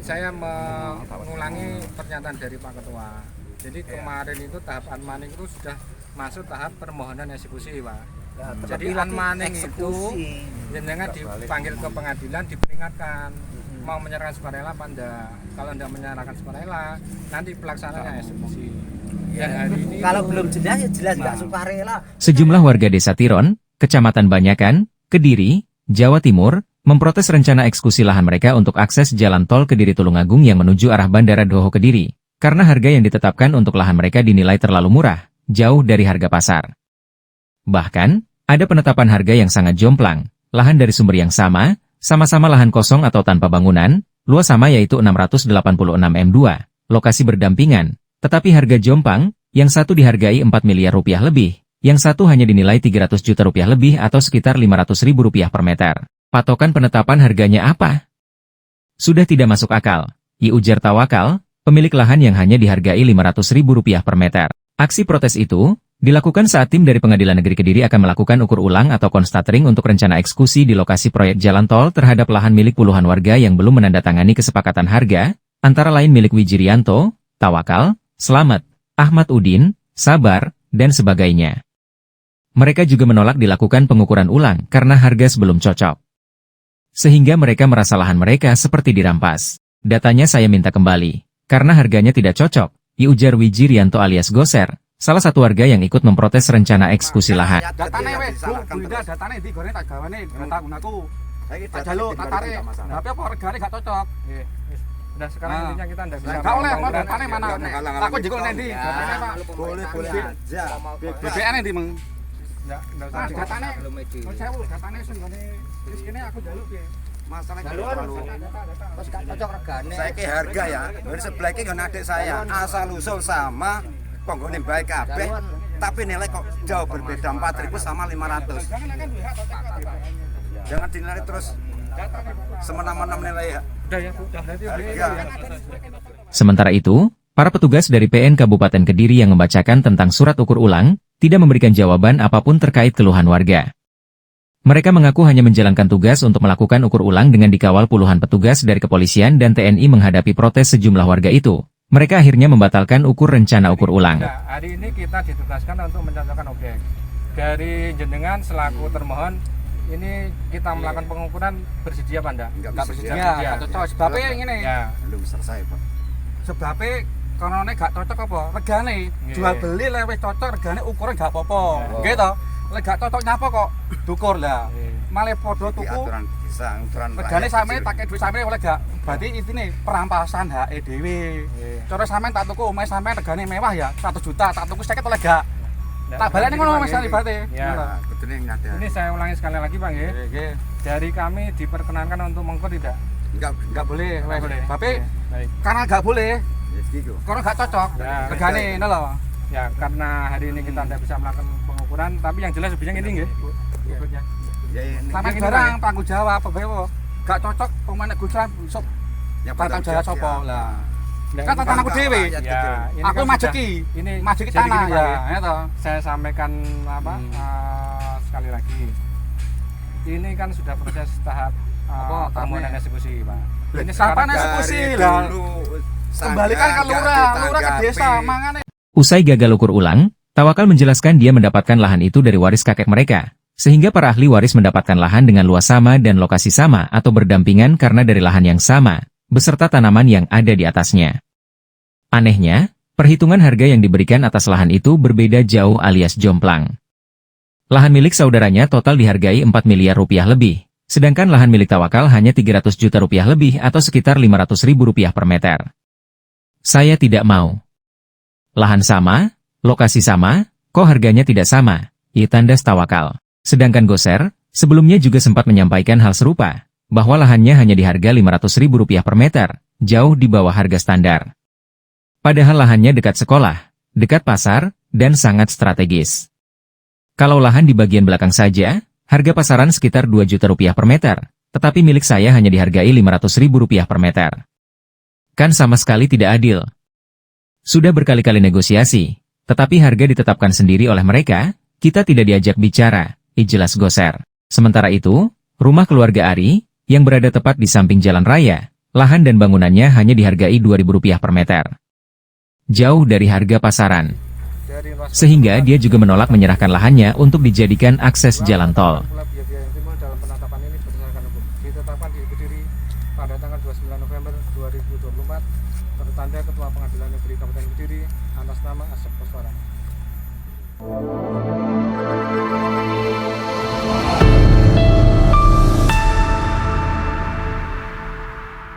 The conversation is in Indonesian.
saya mengulangi pernyataan dari Pak Ketua. Jadi kemarin itu tahap unmanning itu sudah masuk tahap permohonan eksekusi, Pak. Jadi unmanning itu jenengan dipanggil ke pengadilan, diperingatkan mau menyerahkan sukarela apa enggak. Kalau enggak menyerahkan sukarela, nanti pelaksanaannya eksekusi. Yang hari ini kalau belum jelas ya jelas enggak sukarela. Sejumlah warga Desa Tiron, Kecamatan Banyakan, Kediri, Jawa Timur, memprotes rencana eksekusi lahan mereka untuk akses jalan tol Kediri Tulungagung yang menuju arah Bandara Doho Kediri, karena harga yang ditetapkan untuk lahan mereka dinilai terlalu murah, jauh dari harga pasar. Bahkan, ada penetapan harga yang sangat jomplang, lahan dari sumber yang sama-sama lahan kosong atau tanpa bangunan, luas sama yaitu 686 M2, lokasi berdampingan, tetapi harga jomplang, yang satu dihargai 4 miliar rupiah lebih, yang satu hanya dinilai 300 juta rupiah lebih atau sekitar 500 ribu rupiah per meter. Patokan penetapan harganya apa? Sudah tidak masuk akal, ujar Tawakal, pemilik lahan yang hanya dihargai 500 ribu rupiah per meter. Aksi protes itu dilakukan saat tim dari Pengadilan Negeri Kediri akan melakukan ukur ulang atau konstatering untuk rencana eksekusi di lokasi proyek jalan tol terhadap lahan milik puluhan warga yang belum menandatangani kesepakatan harga, antara lain milik Wijirianto, Tawakal, Slamet, Ahmad Udin, Sabar, dan sebagainya. Mereka juga menolak dilakukan pengukuran ulang karena harga sebelum cocok. Sehingga mereka merasa lahan mereka seperti dirampas. Datanya saya minta kembali, karena harganya tidak cocok, ujar Wijirianto alias Goser, salah satu warga yang ikut memprotes rencana eksekusi lahan. Datane wis, Bu, datane ndi gone tak gawane tak gunaku. Tak jaluk, tak tarik. Tapi apa regane gak cocok. Nggih, wis. Udah sekarang intinya kita ndak bisa. Gak oleh, mau datane mana? Aku jekok nendi? Datane Pak. Boleh aja. BBN ndi, Meng? Ndak Ah, usah. datane. Sewu, datane sing gone wis kene aku jaluk piye? Masalahnya Terus gak cocok regane. saya ke harga ya, dari sebelah ini nggak adik saya, asal usul sama, pengguna baik kabeh, tapi nilai kok jauh berbeda 4.000 sama 500. Jangan dinilai terus semena-mena menilai ya. Udah ya, udah berarti Harga. Sementara itu, para petugas dari PN Kabupaten Kediri yang membacakan tentang surat ukur ulang, tidak memberikan jawaban apapun terkait keluhan warga. Mereka mengaku hanya menjalankan tugas untuk melakukan ukur ulang dengan dikawal puluhan petugas dari kepolisian dan TNI menghadapi protes sejumlah warga itu. Mereka akhirnya membatalkan ukur rencana ukur ulang. Nah, hari ini kita ditugaskan untuk mencocokkan objek. Dari jenengan selaku termohon, ini kita melakukan pengukuran bersedia apa enggak? Enggak bersedia. Ya, gak cocok. Sebabnya ngene. Ya, Belum selesai Pak. Sebabnya karena gak cocok apa? Regane jual beli lewat cocok regane ukuran gak apa-apa. Gitu. Lek gak cocok nyapa kok dukur lah. Malah podo Di tuku aturan bisa, aturan regane rakyat sampe kecil. tak duit sampe oleh gak. Berarti intine perampasan HE dhewe. Cara sampean tak tuku omahe sampean regane mewah ya 100 juta, tak tuku 50 oleh gak. Tak baleni ngono Mas Ali berarti. Ya. Nah, betul yang nyadar. Ini saya ulangi sekali lagi, Bang ya. Nggih. Dari kami diperkenankan untuk mengkur tidak? Gak boleh. Nggak boleh. Tapi Baik. karena gak boleh, Ya segitu. karena gak cocok. Ya, Regane ngono lho. Ya, karena hari ini kita tidak bisa melakukan pengukuran, tapi yang jelas lebihnya ini nggih. Berikutnya. Ya ini Sampe Ini, barang Bang, tanggung jawab apa bae apa. Gak cocok pemain gusuran sok yang tanggung jawab sapa lah. Nah, Kan ini tanahku dhewe. rakyat Ya, kecil. ini Aku kan majeki. sudah- ini Majeki jadi tanah gini, Pak, ya, ya. ya toh. Saya sampaikan sekali lagi. Ini kan sudah proses tahap Apa, permohonan tahapnya? eksekusi, Pak. Ini Kapan sekarang eksekusi Dari lah? dulu, Kembalikan ke lurah ke desa, ditanggapi. mangane. Usai gagal ukur ulang, Tawakal menjelaskan dia mendapatkan lahan itu dari waris kakek mereka, sehingga para ahli waris mendapatkan lahan dengan luas sama dan lokasi sama atau berdampingan karena dari lahan yang sama, beserta tanaman yang ada di atasnya. Anehnya, perhitungan harga yang diberikan atas lahan itu berbeda jauh alias jomplang. Lahan milik saudaranya total dihargai 4 miliar rupiah lebih, sedangkan lahan milik Tawakal hanya 300 juta rupiah lebih atau sekitar 500 ribu rupiah per meter. Saya tidak mau. Lahan sama, lokasi sama, kok harganya tidak sama, tandas Tawakal. Sedangkan Goser, sebelumnya juga sempat menyampaikan hal serupa, bahwa lahannya hanya diharga 500 ribu rupiah per meter, jauh di bawah harga standar. Padahal lahannya dekat sekolah, dekat pasar, dan sangat strategis. Kalau lahan di bagian belakang saja, harga pasaran sekitar 2 juta rupiah per meter, tetapi milik saya hanya dihargai 500 ribu rupiah per meter. Kan sama sekali tidak adil. Sudah berkali-kali negosiasi, tetapi harga ditetapkan sendiri oleh mereka, kita tidak diajak bicara, jelas Goser. Sementara itu, rumah keluarga Ari, yang berada tepat di samping jalan raya, lahan dan bangunannya hanya dihargai Rp2.000 per meter. Jauh dari harga pasaran. Dari luas Sehingga dia juga menolak menyerahkan lahannya untuk dijadikan akses jalan tol. pula biaya-biaya yang timbul dalam penetapan ini berdasarkan hukum. Ditetapkan di Kediri pada tanggal 29 November 2024 tertanda Ketua Pengadilan Negeri Kabupaten Kediri atas nama Asep Koswara.